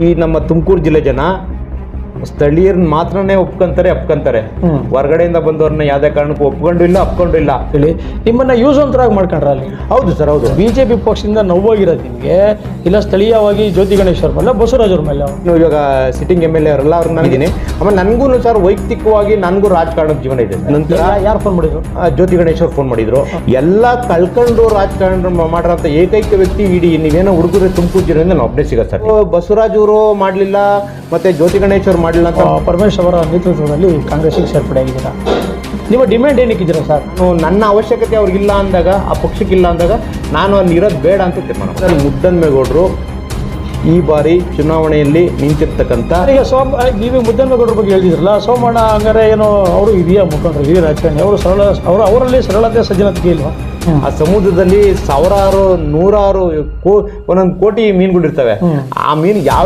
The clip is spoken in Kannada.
ಈ ನಮ್ಮ ತುಮಕೂರು ಜಿಲ್ಲೆ ಜನ ಸ್ಥಳೀಯರನ್ನ ಮಾತ್ರನೇ ಅಪ್ಕೊಂತಾರೆ ಹೊರಗಡೆಯಿಂದ ಬಂದವ್ರನ್ನ ಯಾವ್ದೇ ಕಾರಣಕ್ಕೂ ಅಪ್ಕೊಂಡು ಇಲ್ಲ ಹೇಳಿ ನಿಮ್ಮನ್ನ ಯೂಸ್ ಅಂತರಾಗಿ ಮಾಡ್ಕೊಂಡ್ರ ಅಲ್ಲಿ. ಹೌದು ಸರ್, ಹೌದು. ಬಿಜೆಪಿ ಪಕ್ಷದಿಂದ ನೋವಾಗಿರೋದು ನಿಮಗೆ, ಇಲ್ಲ ಸ್ಥಳೀಯವಾಗಿ ಜ್ಯೋತಿ ಗಣೇಶ್ ಅವ್ರ ಮೇಲೆ, ಬಸವರಾಜ್ ಅವ್ರ ಮೇಲೆ? ಇವಾಗ ಸಿಟ್ಟಿಂಗ್ MLA ಅವರೆಲ್ಲ ಅವ್ರನ್ನ ನನಗಿದ್ದೀನಿ. ಆಮೇಲೆ ನನಗೂ ಸರ್ ವೈಯಕ್ತಿಕವಾಗಿ ನನಗೂ ರಾಜಕಾರಣದ ಜೀವನ ಇದೆ. ನಂತರ ಯಾರು ಫೋನ್ ಮಾಡಿದ್ರು? ಜ್ಯೋತಿ ಗಣೇಶ್ ಅವ್ರು ಫೋನ್ ಮಾಡಿದ್ರು. ಎಲ್ಲ ಕಳ್ಕೊಂಡು ರಾಜಕಾರಣ ಮಾಡಿರೋಂಥ ಏಕೈಕ ವ್ಯಕ್ತಿ ಇಡೀ ನೀವೇನೋ ಹುಡುಗರು ತುಮಕೂರು ಜಿಲ್ಲೆಯಿಂದ ನಾವು ಒಬ್ಬನೇ ಸಿಗೋದು ಸರ್. ಬಸವರಾಜ್ ಅವರು ಮಾಡಲಿಲ್ಲ, ಮತ್ತೆ ಜ್ಯೋತಿ ಗಣೇಶ್ ಅವ್ರು ಮಾಡಲಿಲ್ಲ ಅಂತ ಪರಮೇಶ್ ಅವರ ನೇತೃತ್ವದಲ್ಲಿ ಕಾಂಗ್ರೆಸ್ಗೆ ಸೇರ್ಪಡೆ ಆಗಿದ್ದೀರಾ. ನಿಮ್ಮ ಡಿಮ್ಯಾಂಡ್ ಏನಕ್ಕಿದ್ದೀರಾ ಸರ್? ನನ್ನ ಅವಶ್ಯಕತೆ ಅವ್ರಿಗಿಲ್ಲ ಅಂದಾಗ, ಆ ಪಕ್ಷಕ್ಕಿಲ್ಲ ಅಂದಾಗ ನಾನು ಅಲ್ಲಿ ಇರೋದು ಬೇಡ ಅಂತ ತೀರ್ಮಾನ. ಮುದ್ದನ್ಮೇಗೌಡರು ಈ ಬಾರಿ ಚುನಾವಣೆಯಲ್ಲಿ ನಿಂತಿರ್ತಕ್ಕಂಥ ಈಗ ನೀವು ಮುದ್ದನ್ಮೇಗೌಡರ ಬಗ್ಗೆ ಹೇಳಿದ್ರಲ್ಲ, ಸೋಮಣ್ಣ ಹಂಗಾರೆ ಏನೋ ಅವರು ಇದೆಯಾ ಮುಖಂಡರು, ಹಿರಿಯ ರಾಜಕಾರಣಿ, ಅವರು ಅವರಲ್ಲಿ ಸರಳತೆ ಸಜ್ಜನತೆ ಇಲ್ವಾ? ಆ ಸಮುದ್ರದಲ್ಲಿ ಸಾವಿರಾರು ನೂರಾರು ಒಂದೊಂದು ಕೋಟಿ ಮೀನುಗಳಿರ್ತವೆ. ಆ ಮೀನು ಯಾವ